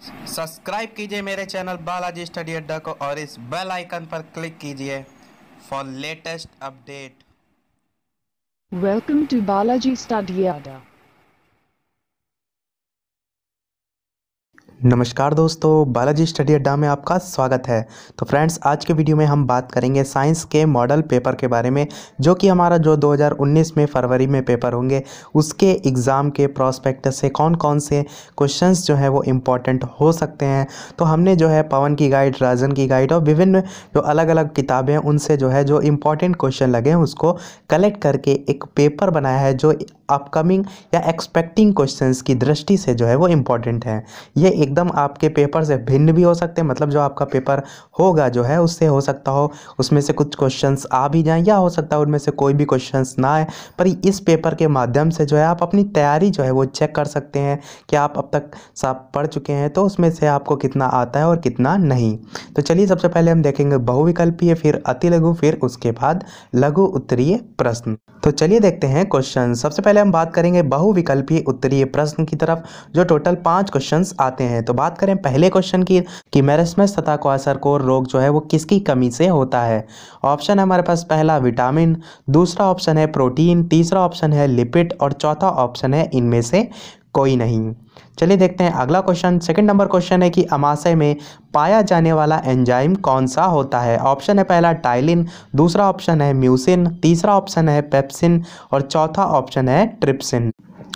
Subscribe कीजिए मेरे channel Balaji study अड्डा को और इस बेल आइकन पर क्लिक कीजिए for latest update. Welcome to Balaji Study Adda. नमस्कार दोस्तों, बालाजी स्टडी अड्डा में आपका स्वागत है। तो फ्रेंड्स, आज के वीडियो में हम बात करेंगे साइंस के मॉडल पेपर के बारे में, जो कि हमारा जो 2019 में फरवरी में पेपर होंगे उसके एग्ज़ाम के प्रोस्पेक्टस से कौन कौन से क्वेश्चंस जो है वो इम्पॉर्टेंट हो सकते हैं। तो हमने जो है पवन की गाइड, राजन की गाइड और विभिन्न जो अलग अलग किताबें हैं उनसे जो है जो इम्पॉर्टेंट क्वेश्चन लगे हैं उसको कलेक्ट करके एक पेपर बनाया है जो अपकमिंग या एक्सपेक्टिंग क्वेश्चंस की दृष्टि से जो है वो इम्पॉर्टेंट है। ये एकदम आपके पेपर से भिन्न भी हो सकते हैं, मतलब जो आपका पेपर होगा जो है उससे हो सकता हो उसमें से कुछ क्वेश्चंस आ भी जाएं, या हो सकता है उनमें से कोई भी क्वेश्चंस ना आए। पर इस पेपर के माध्यम से जो है आप अपनी तैयारी जो है वो चेक कर सकते हैं कि आप अब तक सब पढ़ चुके हैं तो उसमें से आपको कितना आता है और कितना नहीं। तो चलिए सबसे पहले हम देखेंगे बहुविकल्पीय, फिर अति लघु, फिर उसके बाद लघु उत्तरीय प्रश्न। तो चलिए देखते हैं क्वेश्चन। सबसे पहले हम बात करेंगे बहुविकल्पीय उत्तरीय प्रश्न की तरफ, जो टोटल 5 क्वेश्चंस आते हैं। तो बात करें पहले क्वेश्चन की कि मेरेस्मस तथा क्वाशरकोर रोग जो है वो किसकी कमी से होता है। ऑप्शन है हमारे पास पहला विटामिन, दूसरा ऑप्शन है प्रोटीन, तीसरा ऑप्शन है लिपिड और चौथा ऑप्शन है इनमें से कोई नहीं। चलिए देखते हैं अगला क्वेश्चन। सेकंड नंबर क्वेश्चन है कि अमाशय में पाया जाने वाला एंजाइम कौन सा होता है। ऑप्शन है पहला टाइलिन, दूसरा ऑप्शन है म्यूसिन, तीसरा ऑप्शन है पेप्सिन और चौथा ऑप्शन है ट्रिप्सिन।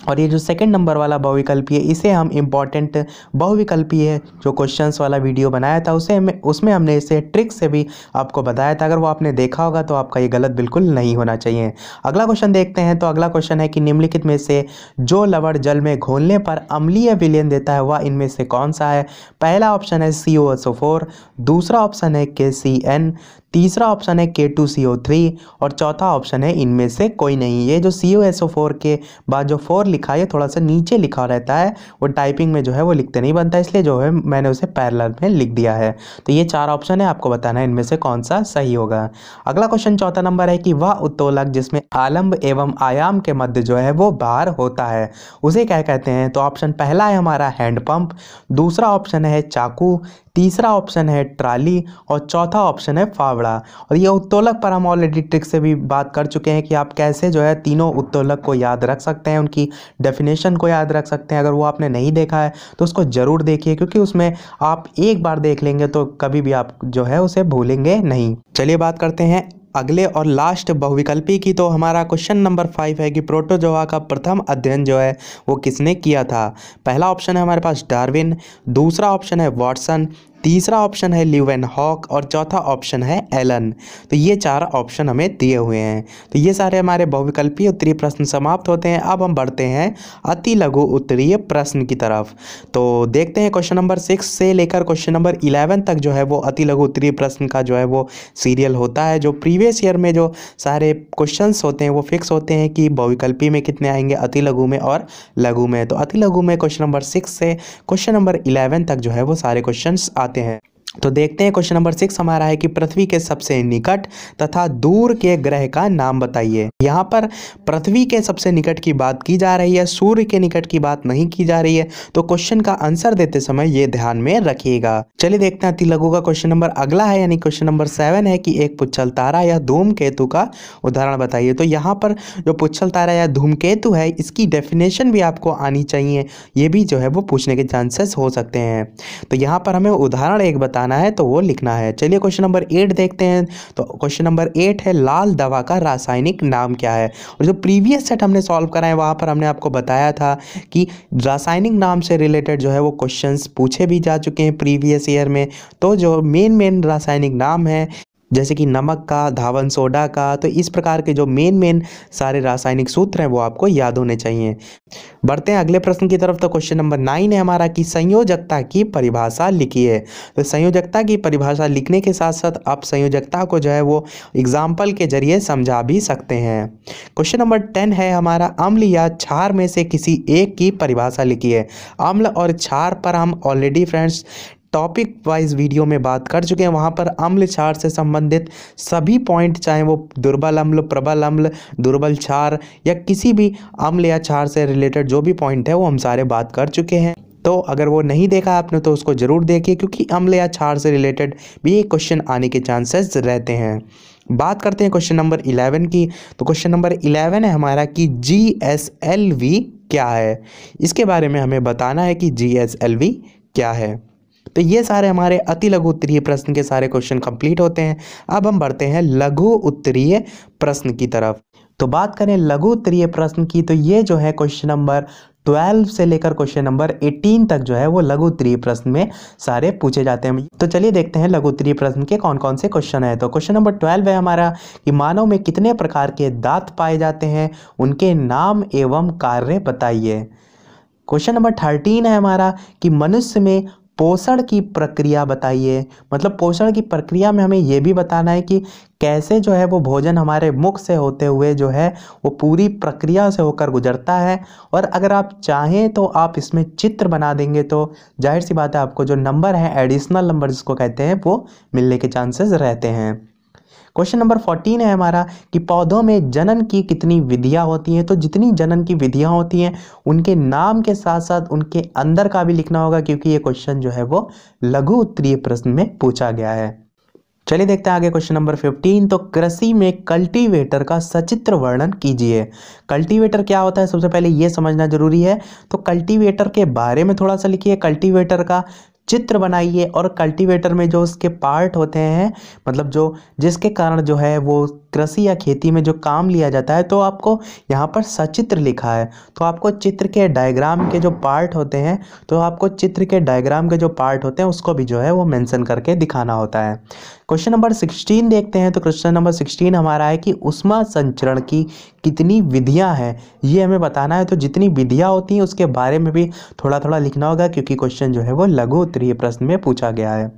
और ये जो सेकंड नंबर वाला बहुविकल्पीय, इसे हम इम्पॉर्टेंट बहुविकल्पीय जो क्वेश्चंस वाला वीडियो बनाया था उसमें हमने इसे ट्रिक से भी आपको बताया था। अगर वो आपने देखा होगा तो आपका ये गलत बिल्कुल नहीं होना चाहिए। अगला क्वेश्चन देखते हैं। तो अगला क्वेश्चन है कि निम्नलिखित में से जो लवण जल में घोलने पर अम्लीय विलयन देता है वह इनमें से कौन सा है। पहला ऑप्शन है COSO4, दूसरा ऑप्शन है KCN, तीसरा ऑप्शन है K2CO3 और चौथा ऑप्शन है इनमें से कोई नहीं। ये जो COSO4 के बाद जो 4 लिखा है थोड़ा सा नीचे लिखा रहता है, वो टाइपिंग में जो है वो लिखते नहीं बनता, इसलिए जो है मैंने उसे पैरेलल में लिख दिया है। तो ये 4 ऑप्शन है, आपको बताना है इनमें से कौन सा सही होगा। अगला क्वेश्चन चौथा नंबर है कि वह उत्तोलक जिसमें आलंब एवं आयाम के मध्य जो है वो भार होता है उसे क्या कहते हैं। तो ऑप्शन पहला है हमारा हैंडपंप, दूसरा ऑप्शन है चाकू, तीसरा ऑप्शन है ट्राली और चौथा ऑप्शन है फावड़ा। और ये उत्तोलक पर हम ऑलरेडी ट्रिक से भी बात कर चुके हैं कि आप कैसे जो है तीनों उत्तोलक को याद रख सकते हैं, उनकी डेफिनेशन को याद रख सकते हैं। अगर वो आपने नहीं देखा है तो उसको ज़रूर देखिए, क्योंकि उसमें आप एक बार देख लेंगे तो कभी भी आप जो है उसे भूलेंगे नहीं। चलिए बात करते हैं अगले और लास्ट बहुविकल्पी की। तो हमारा क्वेश्चन नंबर 5 है कि प्रोटोजोआ का प्रथम अध्ययन जो है वो किसने किया था। पहला ऑप्शन है हमारे पास डार्विन, दूसरा ऑप्शन है वॉटसन, तीसरा ऑप्शन है ल्यूवेनहॉक और चौथा ऑप्शन है एलन। तो ये 4 ऑप्शन हमें दिए हुए हैं। तो ये सारे हमारे बहुविकल्पीय उत्तरीय प्रश्न समाप्त होते हैं। अब हम बढ़ते हैं अति लघु उत्तरीय प्रश्न की तरफ। तो देखते हैं क्वेश्चन नंबर 6 से लेकर क्वेश्चन नंबर 11 तक जो है वो अति लघु उत्तरीय प्रश्न का जो है वो सीरियल होता है। जो प्रीवियस ईयर में जो सारे क्वेश्चंस होते हैं वो फिक्स होते हैं कि बहुविकल्पी में कितने आएंगे, अति लघु में और लघु में। तो अति लघु में क्वेश्चन नंबर 6 से क्वेश्चन नंबर 11 तक जो है वो सारे क्वेश्चंस आते हैं। तो देखते हैं क्वेश्चन नंबर 6 हमारा है कि पृथ्वी के सबसे निकट तथा दूर के ग्रह का नाम बताइए। यहाँ पर पृथ्वी के सबसे निकट की बात की जा रही है, सूर्य के निकट की बात नहीं की जा रही है। तो क्वेश्चन का आंसर देते समय ये ध्यान में रखिएगा। चलिए देखते हैं अति लघु का क्वेश्चन नंबर अगला है, यानी क्वेश्चन नंबर 7 है कि एक पुच्छल तारा या धूमकेतु का उदाहरण बताइए। तो यहाँ पर जो पुच्छल तारा या धूमकेतु है इसकी डेफिनेशन भी आपको आनी चाहिए, ये भी जो है वो पूछने के चांसेस हो सकते हैं। तो यहाँ पर हमें उदाहरण एक बताना है तो वो लिखना है। चलिए क्वेश्चन नंबर 8 देखते हैं। तो क्वेश्चन नंबर 8 है लाल दवा का रासायनिक नाम क्या है। और जो प्रीवियस सेट हमने सॉल्व करा है वहाँ पर हमने आपको बताया था कि रासायनिक नाम से रिलेटेड जो है वो क्वेश्चंस पूछे भी जा चुके हैं प्रीवियस ईयर में। तो जो मेन रासायनिक नाम है जैसे कि नमक का, धावन सोडा का, तो इस प्रकार के जो मेन सारे रासायनिक सूत्र हैं वो आपको याद होने चाहिए। बढ़ते हैं अगले प्रश्न की तरफ। तो क्वेश्चन नंबर 9 है हमारा कि संयोजकता की परिभाषा लिखिए। तो संयोजकता की परिभाषा लिखने के साथ साथ आप संयोजकता को जो है वो एग्जाम्पल के जरिए समझा भी सकते हैं। क्वेश्चन नंबर 10 है हमारा अम्ल या क्षार में से किसी एक की परिभाषा लिखिए। अम्ल और क्षार पर हम already friends topic wise video में बात कर चुके हैं। वहाँ पर अम्ल क्षार से संबंधित सभी पॉइंट, चाहे वो दुर्बल अम्ल, प्रबल अम्ल, दुर्बल क्षार या किसी भी अम्ल या क्षार से रिलेटेड जो भी पॉइंट है वो हम सारे बात कर चुके हैं। तो अगर वो नहीं देखा आपने तो उसको ज़रूर देखिए, क्योंकि अम्ल या क्षार से रिलेटेड भी ये क्वेश्चन आने के चांसेस रहते हैं। बात करते हैं क्वेश्चन नंबर 11 की। तो क्वेश्चन नंबर 11 है हमारा कि GSLV क्या है। इसके बारे में हमें बताना है कि GSLV क्या है। तो ये सारे हमारे अति लघु उत्तरीय प्रश्न के सारे क्वेश्चन कंप्लीट होते हैं। अब हम बढ़ते हैं लघु उत्तरीय प्रश्न की तरफ। तो बात करें लघु उत्तरीय प्रश्न की, तो ये जो है क्वेश्चन नंबर 12 से लेकर क्वेश्चन नंबर 18 तक जो है वो लघु उत्तरीय प्रश्न में सारे पूछे जाते हैं। तो चलिए देखते हैं लघु उत्तरीय प्रश्न के कौन कौन से क्वेश्चन है। तो क्वेश्चन नंबर 12 है हमारा कि मानव में कितने प्रकार के दांत पाए जाते हैं, उनके नाम एवं कार्य बताइए। क्वेश्चन नंबर 13 है हमारा कि मनुष्य में पोषण की प्रक्रिया बताइए। मतलब पोषण की प्रक्रिया में हमें यह भी बताना है कि कैसे जो है वो भोजन हमारे मुख से होते हुए जो है वो पूरी प्रक्रिया से होकर गुजरता है। और अगर आप चाहें तो आप इसमें चित्र बना देंगे तो जाहिर सी बात है आपको जो नंबर है, एडिशनल नंबर जिसको कहते हैं, वो मिलने के चांसेस रहते हैं। क्वेश्चन नंबर 14 है हमारा कि पौधों में जनन की कितनी विधियां होती हैं। तो जितनी जनन की विधियां होती हैं उनके नाम के साथ साथ उनके अंदर का भी लिखना होगा, क्योंकि ये क्वेश्चन जो है वो लघु उत्तरीय प्रश्न में पूछा गया है। चलिए देखते हैं आगे क्वेश्चन नंबर 15। तो कृषि में कल्टीवेटर का सचित्र वर्णन कीजिए। कल्टीवेटर क्या होता है सबसे पहले ये समझना जरूरी है। तो कल्टीवेटर के बारे में थोड़ा सा लिखिए, कल्टीवेटर का चित्र बनाइए और कल्टीवेटर में जो उसके पार्ट होते हैं, मतलब जो जिसके कारण जो है वो कृषि या खेती में जो काम लिया जाता है, तो आपको यहाँ पर सचित्र लिखा है। तो आपको चित्र के डायग्राम के जो पार्ट होते हैं, तो आपको चित्र के डायग्राम के जो पार्ट होते हैं उसको भी जो है वो मेंशन करके दिखाना होता है। क्वेश्चन नंबर 16 देखते हैं। तो क्वेश्चन नंबर 16 हमारा है कि ऊष्मा संचरण की कितनी विधियां हैं, ये हमें बताना है। तो जितनी विधियां होती हैं उसके बारे में भी थोड़ा थोड़ा लिखना होगा, क्योंकि क्वेश्चन जो है वो लघु उत्तरीय प्रश्न में पूछा गया है।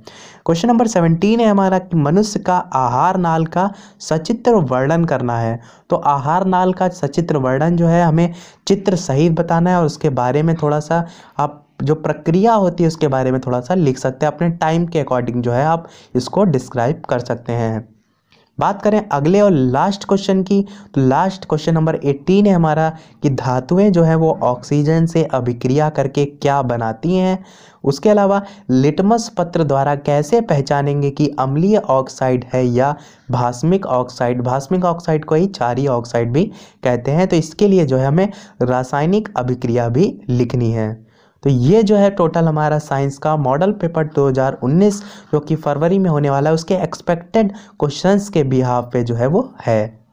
क्वेश्चन नंबर 17 है हमारा कि मनुष्य का आहार नाल का सचित्र वर्णन करना है। तो आहार नाल का सचित्र वर्णन जो है हमें चित्र सहित बताना है और उसके बारे में थोड़ा सा आप जो प्रक्रिया होती है उसके बारे में थोड़ा सा लिख सकते हैं। अपने टाइम के अकॉर्डिंग जो है आप इसको डिस्क्राइब कर सकते हैं। बात करें अगले और लास्ट क्वेश्चन की, तो लास्ट क्वेश्चन नंबर 18 है हमारा कि धातुएं जो है वो ऑक्सीजन से अभिक्रिया करके क्या बनाती हैं। उसके अलावा लिटमस पत्र द्वारा कैसे पहचानेंगे कि अम्लीय ऑक्साइड है या भास्मिक ऑक्साइड। भास्मिक ऑक्साइड को ही क्षारीय ऑक्साइड भी कहते हैं। तो इसके लिए जो है हमें रासायनिक अभिक्रिया भी लिखनी है। तो ये जो है टोटल हमारा साइंस का मॉडल पेपर 2019 जो कि फरवरी में होने वाला है, उसके एक्सपेक्टेड क्वेश्चंस के बिहाफ पे जो है वो है।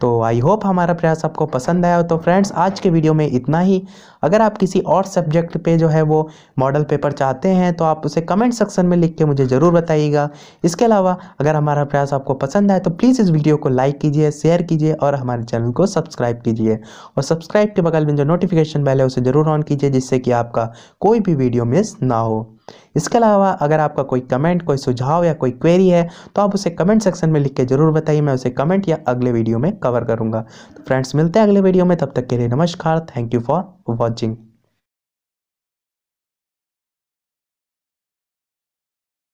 तो आई होप हमारा प्रयास आपको पसंद आया हो। तो फ्रेंड्स आज के वीडियो में इतना ही। अगर आप किसी और सब्जेक्ट पे जो है वो मॉडल पेपर चाहते हैं तो आप उसे कमेंट सेक्शन में लिख के मुझे ज़रूर बताइएगा। इसके अलावा अगर हमारा प्रयास आपको पसंद आए तो प्लीज़ इस वीडियो को लाइक कीजिए, शेयर कीजिए और हमारे चैनल को सब्सक्राइब कीजिए। और सब्सक्राइब के बगल में जो नोटिफिकेशन बेल है उसे ज़रूर ऑन कीजिए, जिससे कि आपका कोई भी वीडियो मिस ना हो। इसके अलावा अगर आपका कोई कमेंट, कोई सुझाव या कोई क्वेरी है तो आप उसे कमेंट सेक्शन में लिख के ज़रूर बताइए। मैं उसे कमेंट या अगले वीडियो में कवर करूँगा। तो फ्रेंड्स मिलते हैं अगले वीडियो में, तब तक के लिए नमस्कार। Thank you for watching.